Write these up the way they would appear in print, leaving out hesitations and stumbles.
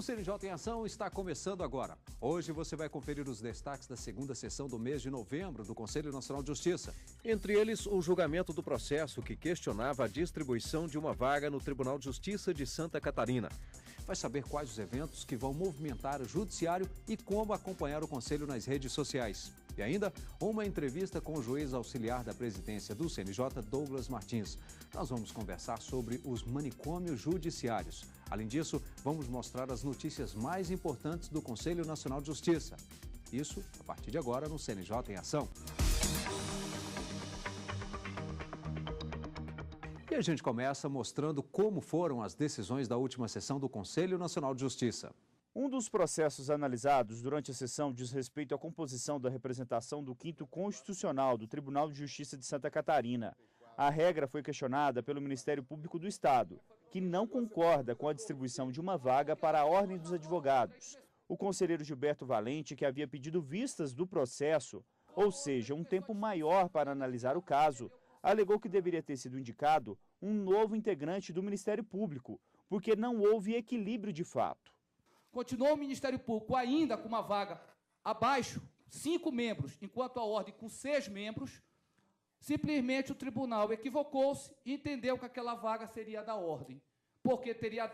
O CNJ em Ação está começando agora. Hoje você vai conferir os destaques da segunda sessão do mês de novembro do Conselho Nacional de Justiça. Entre eles, o julgamento do processo que questionava a distribuição de uma vaga no Tribunal de Justiça de Santa Catarina. Vai saber quais os eventos que vão movimentar o judiciário e como acompanhar o Conselho nas redes sociais. E ainda, uma entrevista com o juiz auxiliar da presidência do CNJ, Douglas Martins. Nós vamos conversar sobre os manicômios judiciários. Além disso, vamos mostrar as notícias mais importantes do Conselho Nacional de Justiça. Isso, a partir de agora, no CNJ em Ação. E a gente começa mostrando como foram as decisões da última sessão do Conselho Nacional de Justiça. Um dos processos analisados durante a sessão diz respeito à composição da representação do 5º Constitucional do Tribunal de Justiça de Santa Catarina. A regra foi questionada pelo Ministério Público do Estado, que não concorda com a distribuição de uma vaga para a Ordem dos Advogados. O conselheiro Gilberto Valente, que havia pedido vistas do processo, ou seja, um tempo maior para analisar o caso, alegou que deveria ter sido indicado um novo integrante do Ministério Público, porque não houve equilíbrio de fato. Continuou o Ministério Público ainda com uma vaga abaixo, 5 membros, enquanto a ordem com 6 membros. Simplesmente o tribunal equivocou-se e entendeu que aquela vaga seria da ordem, porque teria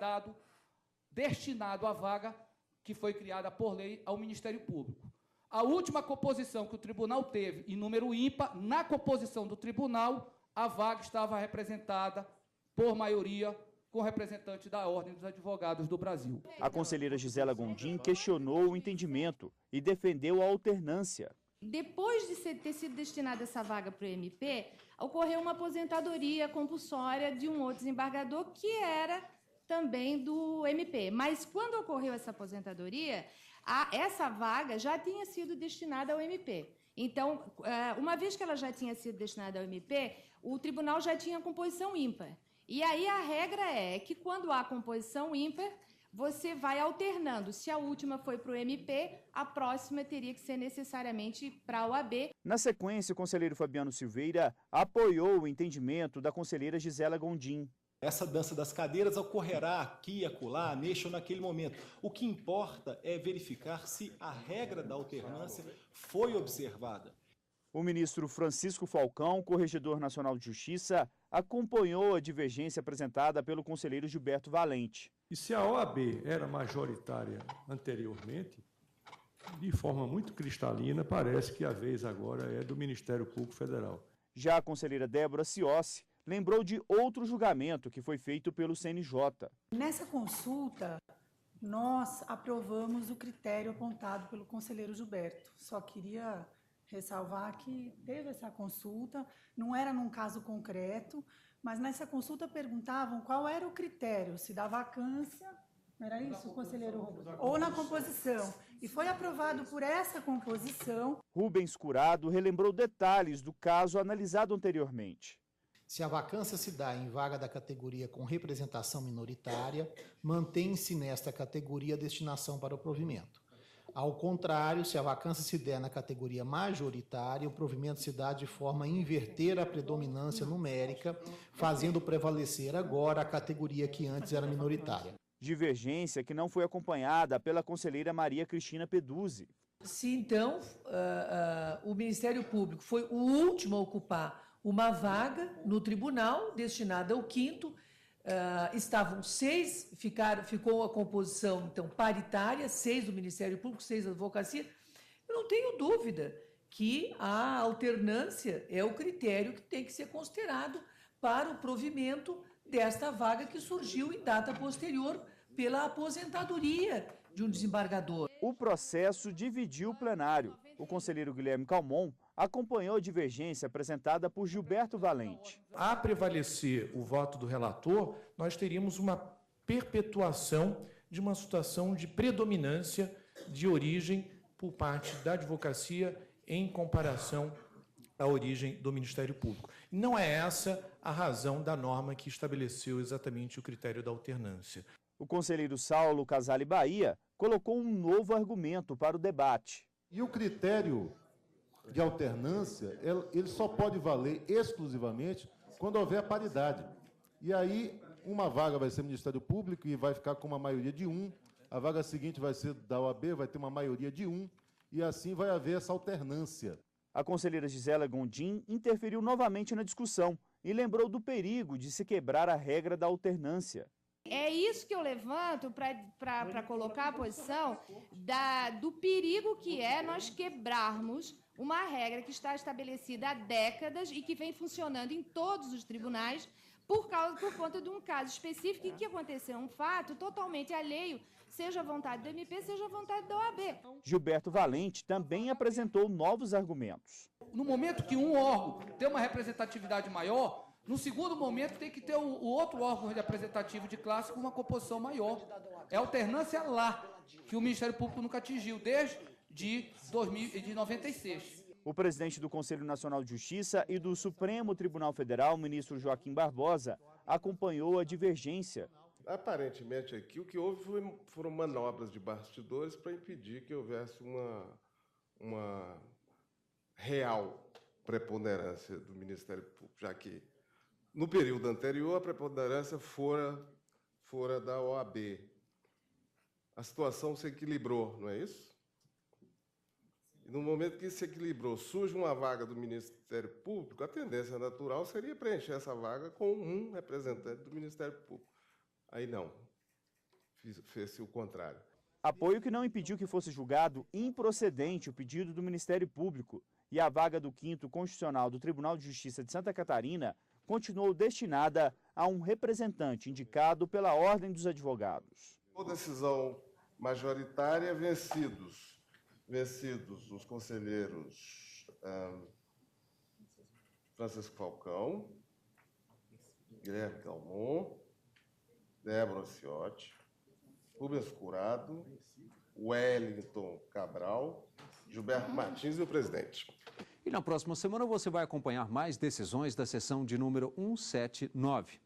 destinado a vaga que foi criada por lei ao Ministério Público. A última composição que o tribunal teve, em número ímpar, na composição do tribunal, a vaga estava representada por maioria com representante da Ordem dos Advogados do Brasil. A conselheira Gisela Gondim questionou o entendimento e defendeu a alternância. Depois de ter sido destinada essa vaga para o MP, ocorreu uma aposentadoria compulsória de um outro desembargador que era também do MP. Mas quando ocorreu essa aposentadoria, essa vaga já tinha sido destinada ao MP. Então, uma vez que ela já tinha sido destinada ao MP, o tribunal já tinha composição ímpar. E aí a regra é que quando há composição ímpar, você vai alternando. Se a última foi para o MP, a próxima teria que ser necessariamente para a OAB. Na sequência, o conselheiro Fabiano Silveira apoiou o entendimento da conselheira Gisela Gondim. Essa dança das cadeiras ocorrerá aqui, acolá, neste ou naquele momento. O que importa é verificar se a regra da alternância foi observada. O ministro Francisco Falcão, corregedor nacional de Justiça, acompanhou a divergência apresentada pelo conselheiro Gilberto Valente. E se a OAB era majoritária anteriormente, de forma muito cristalina, parece que a vez agora é do Ministério Público Federal. Já a conselheira Débora Ciossi lembrou de outro julgamento que foi feito pelo CNJ. Nessa consulta, nós aprovamos o critério apontado pelo conselheiro Gilberto. Só queria ressalvar que teve essa consulta, não era num caso concreto, mas nessa consulta perguntavam qual era o critério, se da vacância, não era isso, conselheiro? Ou na composição. E foi aprovado por essa composição. Rubens Curado relembrou detalhes do caso analisado anteriormente. Se a vacância se dá em vaga da categoria com representação minoritária, mantém-se nesta categoria a destinação para o provimento. Ao contrário, se a vacância se der na categoria majoritária, o provimento se dá de forma a inverter a predominância numérica, fazendo prevalecer agora a categoria que antes era minoritária. Divergência que não foi acompanhada pela conselheira Maria Cristina Peduzzi. Se então o Ministério Público foi o último a ocupar uma vaga no tribunal destinada ao 5º, estavam 6, ficou a composição então paritária, 6 do Ministério Público, 6 da advocacia. Eu não tenho dúvida que a alternância é o critério que tem que ser considerado para o provimento desta vaga que surgiu em data posterior pela aposentadoria de um desembargador. O processo dividiu o plenário. O conselheiro Guilherme Calmon acompanhou a divergência apresentada por Gilberto Valente. A prevalecer o voto do relator, nós teríamos uma perpetuação de uma situação de predominância de origem por parte da advocacia em comparação à origem do Ministério Público. Não é essa a razão da norma que estabeleceu exatamente o critério da alternância. O conselheiro Saulo Casale Bahia colocou um novo argumento para o debate. E o critério de alternância, ele só pode valer exclusivamente quando houver paridade. E aí, uma vaga vai ser Ministério Público e vai ficar com uma maioria de 1 a vaga seguinte vai ser da OAB, vai ter uma maioria de 1, e assim vai haver essa alternância. A conselheira Gisela Gondim interferiu novamente na discussão e lembrou do perigo de se quebrar a regra da alternância. É isso que eu levanto para colocar a posição do perigo que é nós quebrarmos uma regra que está estabelecida há décadas e que vem funcionando em todos os tribunais por conta de um caso específico em que aconteceu um fato totalmente alheio, seja a vontade do MP, seja a vontade da OAB. Gilberto Valente também apresentou novos argumentos. No momento que um órgão tem uma representatividade maior, no segundo momento tem que ter o outro órgão representativo de classe com uma composição maior. É a alternância lá, que o Ministério Público nunca atingiu, desde de 96. O presidente do Conselho Nacional de Justiça e do Supremo Tribunal Federal, ministro Joaquim Barbosa, acompanhou a divergência. Aparentemente aqui o que houve foram manobras de bastidores para impedir que houvesse uma real preponderância do Ministério Público, já que no período anterior a preponderância fora da OAB. A situação se equilibrou, não é isso? E no momento que se equilibrou, surge uma vaga do Ministério Público, a tendência natural seria preencher essa vaga com um representante do Ministério Público. Aí não, fez-se o contrário. Apoio que não impediu que fosse julgado improcedente o pedido do Ministério Público e a vaga do 5º Constitucional do Tribunal de Justiça de Santa Catarina continuou destinada a um representante indicado pela Ordem dos Advogados. Por decisão majoritária, vencidos os conselheiros Francisco Falcão, Guilherme Calmon, Débora Ciotti, Rubens Curado, Wellington Cabral, Gilberto Martins e o presidente. E na próxima semana você vai acompanhar mais decisões da sessão de número 179.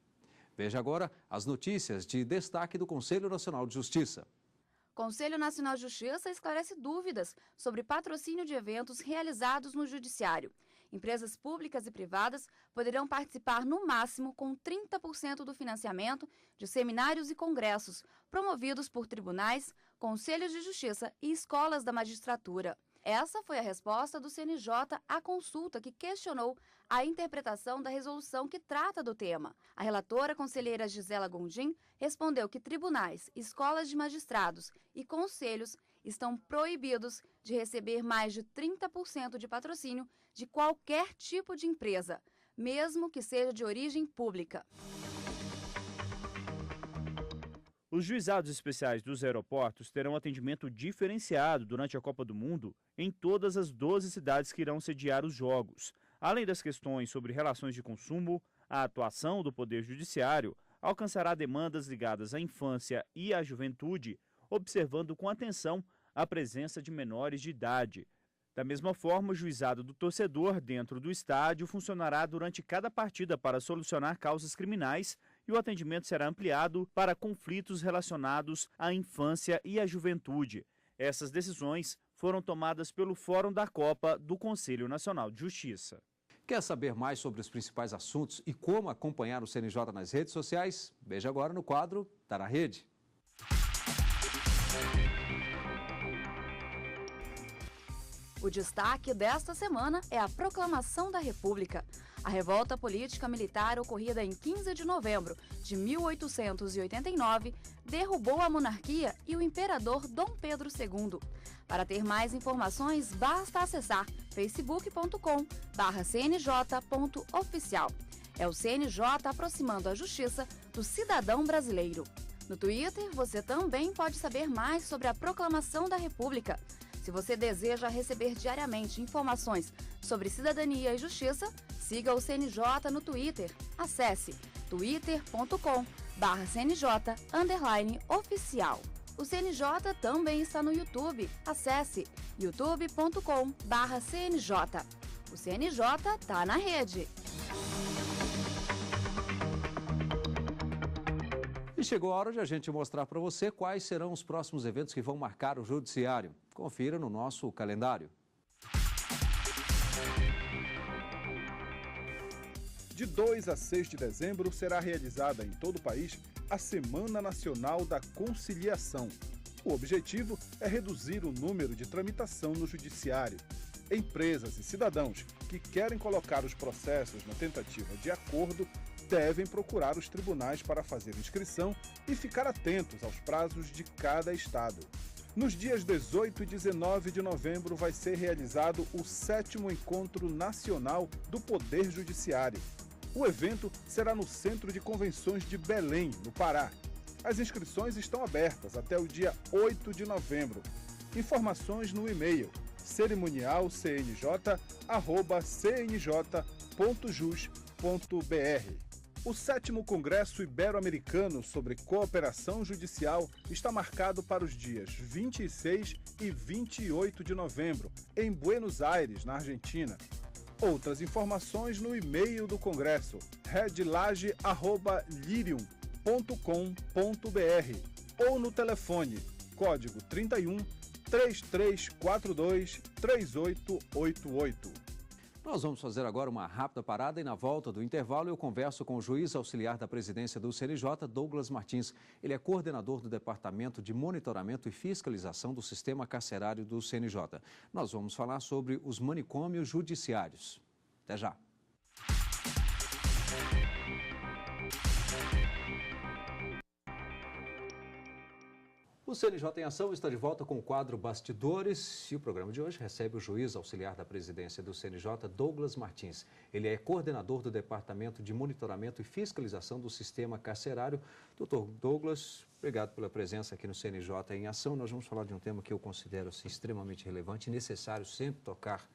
Veja agora as notícias de destaque do Conselho Nacional de Justiça. Conselho Nacional de Justiça esclarece dúvidas sobre patrocínio de eventos realizados no Judiciário. Empresas públicas e privadas poderão participar no máximo com 30% do financiamento de seminários e congressos promovidos por tribunais, conselhos de justiça e escolas da magistratura. Essa foi a resposta do CNJ à consulta que questionou a interpretação da resolução que trata do tema. A relatora conselheira Gisela Gondim respondeu que tribunais, escolas de magistrados e conselhos estão proibidos de receber mais de 30% de patrocínio de qualquer tipo de empresa, mesmo que seja de origem pública. Os juizados especiais dos aeroportos terão atendimento diferenciado durante a Copa do Mundo em todas as 12 cidades que irão sediar os Jogos. Além das questões sobre relações de consumo, a atuação do Poder Judiciário alcançará demandas ligadas à infância e à juventude, observando com atenção a presença de menores de idade. Da mesma forma, o juizado do torcedor dentro do estádio funcionará durante cada partida para solucionar causas criminais e o atendimento será ampliado para conflitos relacionados à infância e à juventude. Essas decisões foram tomadas pelo Fórum da Copa do Conselho Nacional de Justiça. Quer saber mais sobre os principais assuntos e como acompanhar o CNJ nas redes sociais? Veja agora no quadro Tá na Rede. O destaque desta semana é a Proclamação da República. A revolta política militar ocorrida em 15 de novembro de 1889 derrubou a monarquia e o imperador Dom Pedro II. Para ter mais informações, basta acessar facebook.com/cnj.oficial. É o CNJ aproximando a justiça do cidadão brasileiro. No Twitter, você também pode saber mais sobre a Proclamação da República. Se você deseja receber diariamente informações sobre cidadania e justiça, siga o CNJ no Twitter. Acesse twitter.com/CNJ_oficial. O CNJ também está no YouTube. Acesse youtube.com/CNJ. O CNJ tá na rede. E chegou a hora de a gente mostrar para você quais serão os próximos eventos que vão marcar o Judiciário. Confira no nosso calendário. De 2 a 6 de dezembro será realizada em todo o país a Semana Nacional da Conciliação. O objetivo é reduzir o número de tramitação no judiciário. Empresas e cidadãos que querem colocar os processos na tentativa de acordo devem procurar os tribunais para fazer inscrição e ficar atentos aos prazos de cada estado. Nos dias 18 e 19 de novembro vai ser realizado o 7º Encontro Nacional do Poder Judiciário. O evento será no Centro de Convenções de Belém, no Pará. As inscrições estão abertas até o dia 8 de novembro. Informações no e-mail cerimonialcnj@cnj.jus.br. O 7º Congresso Ibero-Americano sobre Cooperação Judicial está marcado para os dias 26 e 28 de novembro, em Buenos Aires, na Argentina. Outras informações no e-mail do Congresso, redlage@lirium.com.br ou no telefone, código 31 3342 3888. Nós vamos fazer agora uma rápida parada e na volta do intervalo eu converso com o juiz auxiliar da presidência do CNJ, Douglas Martins. Ele é coordenador do Departamento de Monitoramento e Fiscalização do Sistema Carcerário do CNJ. Nós vamos falar sobre os manicômios judiciários. Até já. O CNJ em Ação está de volta com o quadro Bastidores e o programa de hoje recebe o juiz auxiliar da presidência do CNJ, Douglas Martins. Ele é coordenador do Departamento de Monitoramento e Fiscalização do Sistema Carcerário. Doutor Douglas, obrigado pela presença aqui no CNJ em Ação. Nós vamos falar de um tema que eu considero assim, extremamente relevante e necessário sempre tocar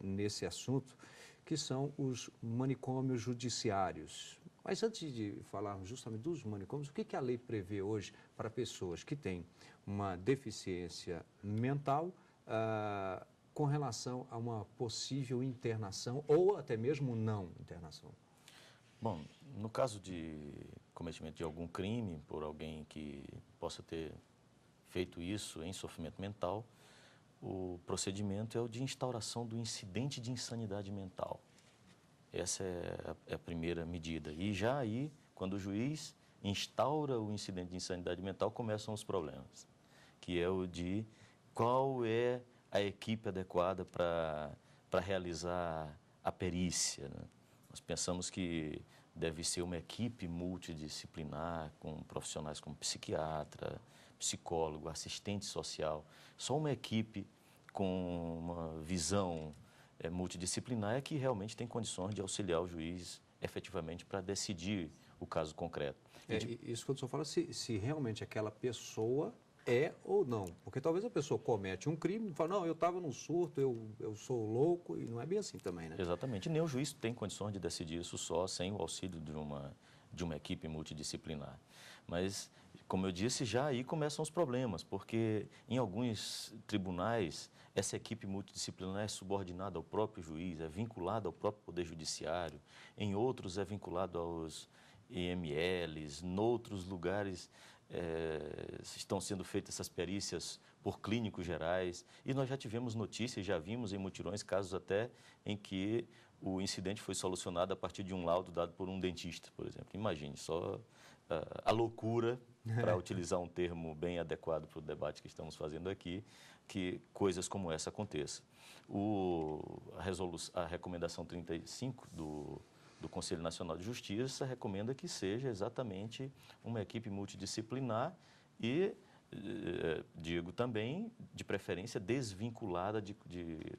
nesse assunto, que são os manicômios judiciários. Mas antes de falarmos justamente dos manicômios, o que a lei prevê hoje para pessoas que têm uma deficiência mental com relação a uma possível internação ou até mesmo não internação? Bom, no caso de cometimento de algum crime por alguém que possa ter feito isso em sofrimento mental, o procedimento é o de instauração do incidente de insanidade mental. Essa é a primeira medida. E já aí, quando o juiz instaura o incidente de insanidade mental, começam os problemas, que é o de qual é a equipe adequada para realizar a perícia, né? Nós pensamos que deve ser uma equipe multidisciplinar, com profissionais como psiquiatra, psicólogo, assistente social. Só uma equipe com uma visão multidisciplinar é que realmente tem condições de auxiliar o juiz efetivamente para decidir o caso concreto. Isso quando o senhor fala se realmente aquela pessoa é ou não. Porque talvez a pessoa comete um crime e fala, não, eu estava num surto, eu sou louco, e não é bem assim também, né? Exatamente. Nem o juiz tem condições de decidir isso só sem o auxílio de uma equipe multidisciplinar. Mas, como eu disse, já aí começam os problemas, porque em alguns tribunais essa equipe multidisciplinar é subordinada ao próprio juiz, é vinculada ao próprio Poder Judiciário, em outros é vinculado aos IMLs, noutros lugares estão sendo feitas essas perícias por clínicos gerais, e nós já tivemos notícias, já vimos em mutirões casos até em que o incidente foi solucionado a partir de um laudo dado por um dentista, por exemplo. Imagine só a loucura, para utilizar um termo bem adequado para o debate que estamos fazendo aqui, que coisas como essa aconteçam. A recomendação 35 do Conselho Nacional de Justiça recomenda que seja exatamente uma equipe multidisciplinar e, digo também, de preferência desvinculada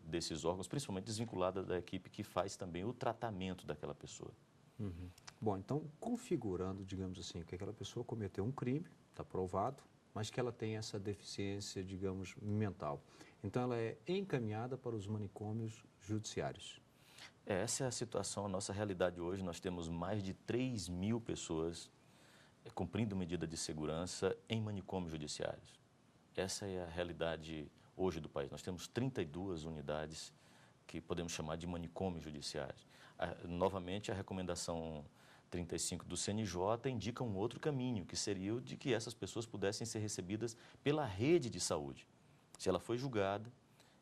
desses órgãos, principalmente desvinculada da equipe que faz também o tratamento daquela pessoa. Uhum. Bom, então, configurando, digamos assim, que aquela pessoa cometeu um crime, está provado, mas que ela tem essa deficiência, digamos, mental. Então, ela é encaminhada para os manicômios judiciários. Essa é a situação, a nossa realidade hoje. Nós temos mais de 3.000 pessoas cumprindo medida de segurança em manicômios judiciários. Essa é a realidade hoje do país. Nós temos 32 unidades que podemos chamar de manicômios judiciários. Novamente, a recomendação 35 do CNJ indica um outro caminho, que seria o de que essas pessoas pudessem ser recebidas pela rede de saúde. Se ela foi julgada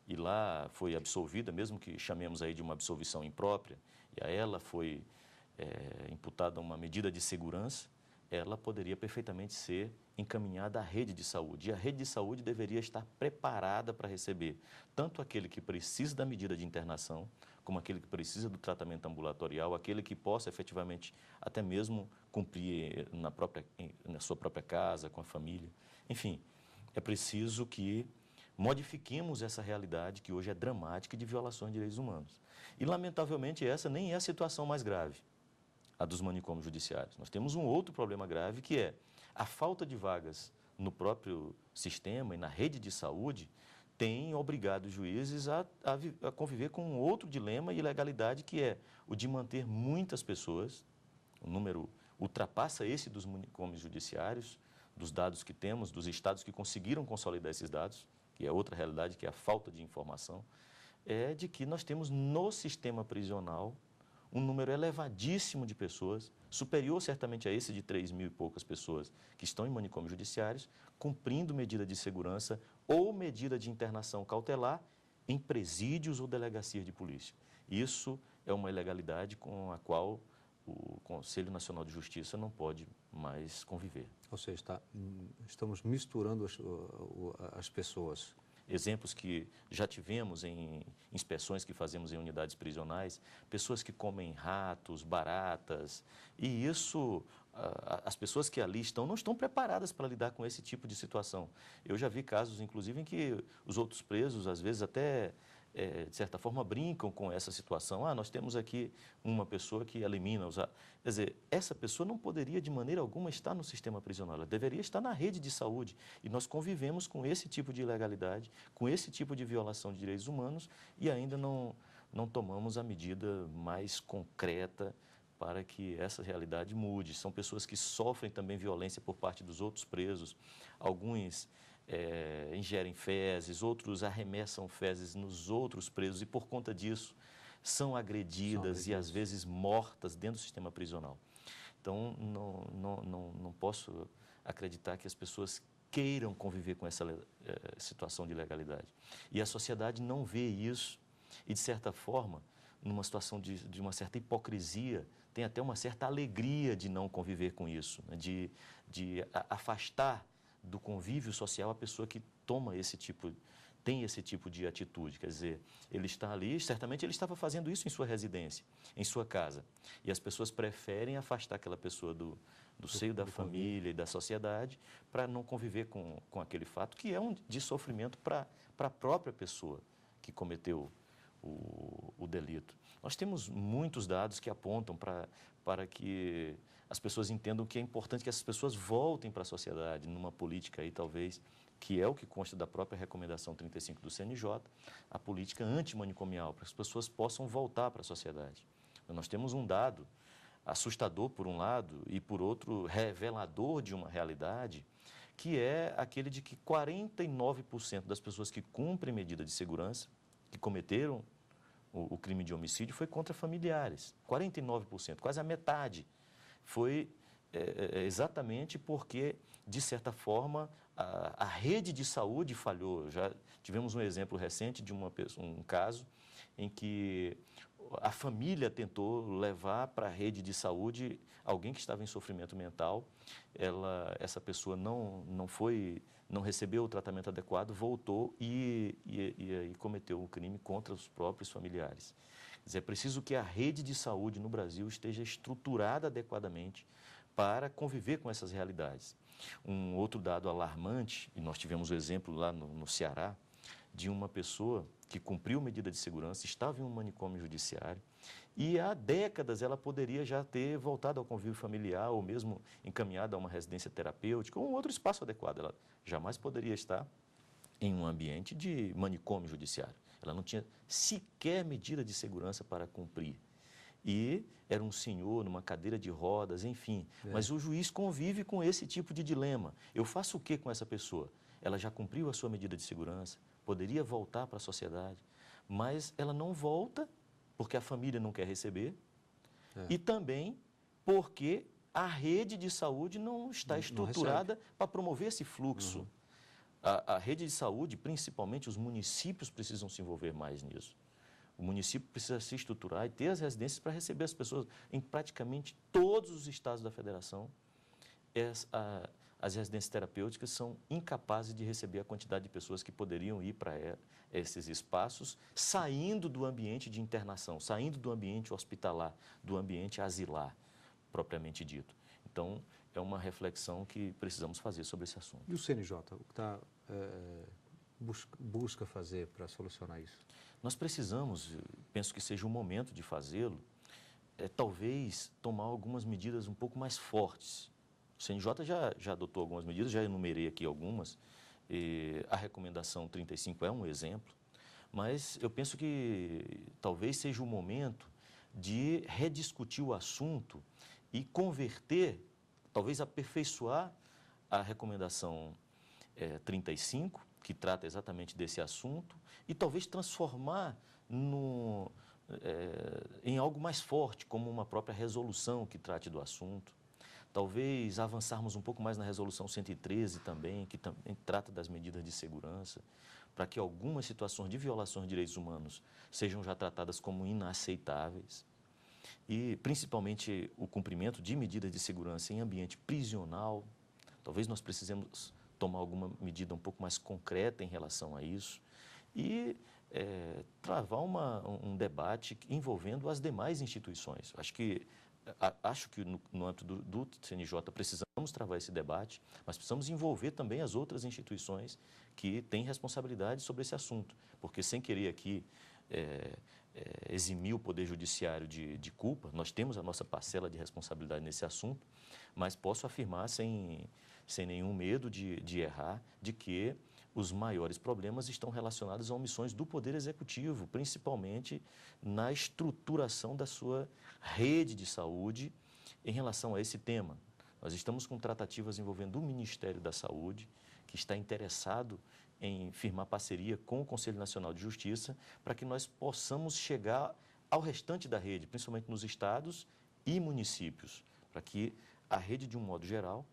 e lá foi absolvida, mesmo que chamemos aí de uma absolvição imprópria, e a ela foi imputada uma medida de segurança, ela poderia perfeitamente ser encaminhada à rede de saúde. E a rede de saúde deveria estar preparada para receber tanto aquele que precisa da medida de internação, como aquele que precisa do tratamento ambulatorial, aquele que possa efetivamente até mesmo cumprir na sua própria casa, com a família. Enfim, é preciso que modifiquemos essa realidade que hoje é dramática de violações de direitos humanos. E, lamentavelmente, essa nem é a situação mais grave, a dos manicômios judiciários. Nós temos um outro problema grave, que é a falta de vagas no próprio sistema e na rede de saúde tem obrigado os juízes a conviver com um outro dilema e ilegalidade, que é o de manter muitas pessoas, o número ultrapassa esse dos manicômios judiciários, dos dados que temos, dos estados que conseguiram consolidar esses dados, que é outra realidade, que é a falta de informação, é de que nós temos no sistema prisional um número elevadíssimo de pessoas, superior certamente a esse de 3.000 e poucas pessoas que estão em manicômios judiciários, cumprindo medida de segurança ou medida de internação cautelar em presídios ou delegacias de polícia. Isso é uma ilegalidade com a qual o Conselho Nacional de Justiça não pode mais conviver. Ou seja, estamos misturando as pessoas. Exemplos que já tivemos em inspeções que fazemos em unidades prisionais, pessoas que comem ratos, baratas, e isso, as pessoas que ali estão não estão preparadas para lidar com esse tipo de situação. Eu já vi casos, inclusive, em que os outros presos, às vezes, até, de certa forma, brincam com essa situação. Ah, nós temos aqui uma pessoa que elimina os... Quer dizer, essa pessoa não poderia, de maneira alguma, estar no sistema prisional. Ela deveria estar na rede de saúde. E nós convivemos com esse tipo de ilegalidade, com esse tipo de violação de direitos humanos e ainda não tomamos a medida mais concreta para que essa realidade mude. São pessoas que sofrem também violência por parte dos outros presos. Alguns ingerem fezes, outros arremessam fezes nos outros presos e, por conta disso, são agredidas e, às vezes, mortas dentro do sistema prisional. Então, não posso acreditar que as pessoas queiram conviver com essa situação de ilegalidade. E a sociedade não vê isso e, de certa forma, numa situação de uma certa hipocrisia, tem até uma certa alegria de não conviver com isso, né? de afastar do convívio social a pessoa que tem esse tipo de atitude. Quer dizer, ele está ali, certamente ele estava fazendo isso em sua residência, em sua casa. E as pessoas preferem afastar aquela pessoa do seio da família e da sociedade para não conviver com aquele fato, que é de sofrimento para a própria pessoa que cometeu o delito. Nós temos muitos dados que apontam para que as pessoas entendam que é importante que essas pessoas voltem para a sociedade, numa política aí, talvez, que é o que consta da própria recomendação 35 do CNJ, a política antimanicomial, para que as pessoas possam voltar para a sociedade. Nós temos um dado assustador, por um lado, e, por outro, revelador de uma realidade, que é aquele de que 49% das pessoas que cumprem medida de segurança, que cometeram o crime de homicídio, foi contra familiares. 49%, quase a metade. Foi exatamente porque, de certa forma, a rede de saúde falhou. Já tivemos um exemplo recente de um caso em que a família tentou levar para a rede de saúde alguém que estava em sofrimento mental. Essa pessoa não recebeu o tratamento adequado, voltou e cometeu um crime contra os próprios familiares. Quer dizer, é preciso que a rede de saúde no Brasil esteja estruturada adequadamente para conviver com essas realidades. Um outro dado alarmante, e nós tivemos o exemplo lá no Ceará, de uma pessoa que cumpriu medida de segurança, estava em um manicômio judiciário e há décadas ela poderia já ter voltado ao convívio familiar ou mesmo encaminhada a uma residência terapêutica ou um outro espaço adequado. Ela jamais poderia estar em um ambiente de manicômio judiciário. Ela não tinha sequer medida de segurança para cumprir. E era um senhor numa cadeira de rodas, enfim. Mas o juiz convive com esse tipo de dilema. Eu faço o que com essa pessoa? Ela já cumpriu a sua medida de segurança, poderia voltar para a sociedade, mas ela não volta porque a família não quer receber e também porque a rede de saúde não está estruturada para promover esse fluxo. A rede de saúde, principalmente os municípios, precisam se envolver mais nisso. O município precisa se estruturar e ter as residências para receber as pessoas em praticamente todos os estados da federação. as residências terapêuticas são incapazes de receber a quantidade de pessoas que poderiam ir para esses espaços, saindo do ambiente de internação, saindo do ambiente hospitalar, do ambiente asilar, propriamente dito. Então, é uma reflexão que precisamos fazer sobre esse assunto. E o CNJ, o que busca fazer para solucionar isso? Nós precisamos, penso que seja o momento de fazê-lo, talvez tomar algumas medidas um pouco mais fortes. O CNJ já adotou algumas medidas, já enumerei aqui algumas. A recomendação 35 é um exemplo, mas eu penso que talvez seja o momento de rediscutir o assunto e converter, talvez aperfeiçoar a recomendação 35, que trata exatamente desse assunto, e talvez transformar em algo mais forte, como uma própria resolução que trate do assunto. Talvez avançarmos um pouco mais na resolução 113 também, que também trata das medidas de segurança, para que algumas situações de violações de direitos humanos sejam já tratadas como inaceitáveis. E, principalmente, o cumprimento de medidas de segurança em ambiente prisional. Talvez nós precisemos tomar alguma medida um pouco mais concreta em relação a isso e travar um debate envolvendo as demais instituições. Acho que no âmbito do CNJ precisamos travar esse debate, mas precisamos envolver também as outras instituições que têm responsabilidade sobre esse assunto, porque sem querer aqui eximir o Poder Judiciário de culpa, nós temos a nossa parcela de responsabilidade nesse assunto, mas posso afirmar sem nenhum medo de errar, de que os maiores problemas estão relacionados a omissões do Poder Executivo, principalmente na estruturação da sua rede de saúde em relação a esse tema. Nós estamos com tratativas envolvendo o Ministério da Saúde, que está interessado em firmar parceria com o Conselho Nacional de Justiça, para que nós possamos chegar ao restante da rede, principalmente nos estados e municípios, para que a rede, de um modo geral,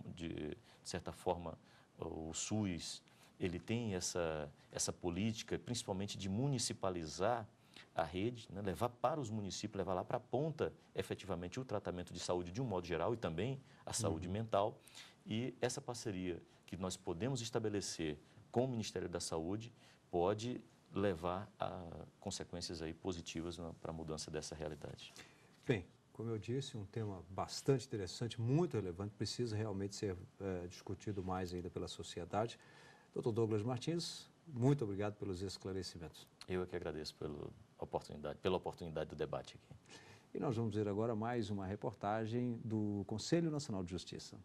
de certa forma, o SUS, ele tem essa política, principalmente de municipalizar a rede, né, levar para os municípios, levar lá para a ponta, efetivamente, o tratamento de saúde de um modo geral e também a saúde mental. E essa parceria que nós podemos estabelecer com o Ministério da Saúde pode levar a consequências aí positivas para a mudança dessa realidade. Bem, como eu disse, um tema bastante interessante, muito relevante, precisa realmente ser discutido mais ainda pela sociedade. Dr. Douglas Martins, muito obrigado pelos esclarecimentos. Eu é que agradeço pela oportunidade do debate aqui. E nós vamos ver agora mais uma reportagem do Conselho Nacional de Justiça.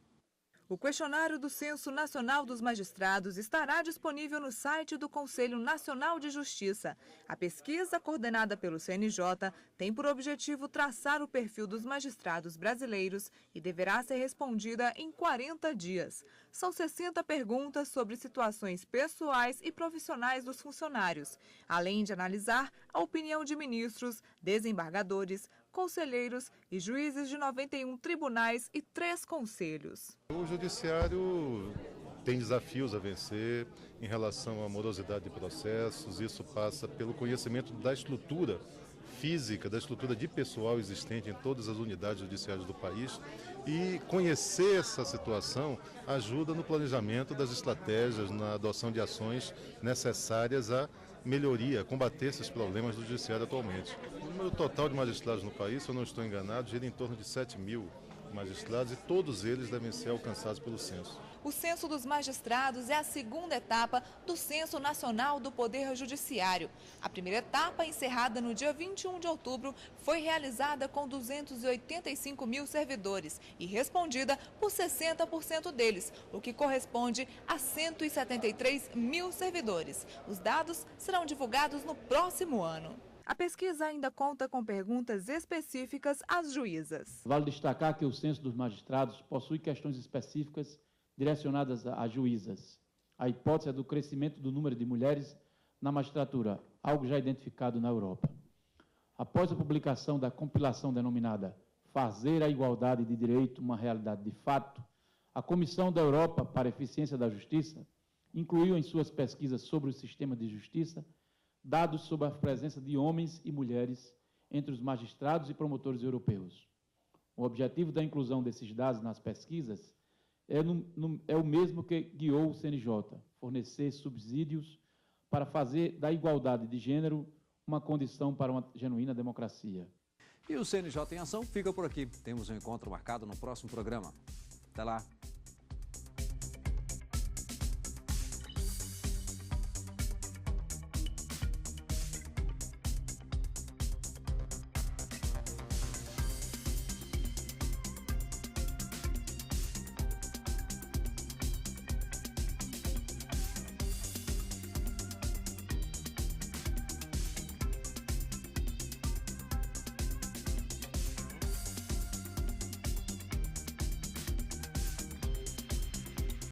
O questionário do Censo Nacional dos Magistrados estará disponível no site do Conselho Nacional de Justiça. A pesquisa, coordenada pelo CNJ, tem por objetivo traçar o perfil dos magistrados brasileiros e deverá ser respondida em 40 dias. São 60 perguntas sobre situações pessoais e profissionais dos funcionários, além de analisar a opinião de ministros, desembargadores, conselheiros e juízes de 91 tribunais e 3 conselhos. O judiciário tem desafios a vencer em relação à morosidade de processos. Isso passa pelo conhecimento da estrutura física, da estrutura de pessoal existente em todas as unidades judiciárias do país. E conhecer essa situação ajuda no planejamento das estratégias, na adoção de ações necessárias à melhoria, combater esses problemas do judiciário atualmente. O número total de magistrados no país, se eu não estou enganado, gira em torno de 7.000 magistrados e todos eles devem ser alcançados pelo censo. O Censo dos Magistrados é a segunda etapa do Censo Nacional do Poder Judiciário. A primeira etapa, encerrada no dia 21 de outubro, foi realizada com 285 mil servidores e respondida por 60% deles, o que corresponde a 173 mil servidores. Os dados serão divulgados no próximo ano. A pesquisa ainda conta com perguntas específicas às juízas. Vale destacar que o Censo dos Magistrados possui questões específicas direcionadas a juízas. A hipótese é do crescimento do número de mulheres na magistratura, algo já identificado na Europa. Após a publicação da compilação denominada Fazer a Igualdade de Direito uma Realidade de Fato, a Comissão da Europa para a Eficiência da Justiça incluiu em suas pesquisas sobre o sistema de justiça dados sobre a presença de homens e mulheres entre os magistrados e promotores europeus. O objetivo da inclusão desses dados nas pesquisas é o mesmo que guiou o CNJ, fornecer subsídios para fazer da igualdade de gênero uma condição para uma genuína democracia. E o CNJ em Ação fica por aqui. Temos um encontro marcado no próximo programa. Até lá!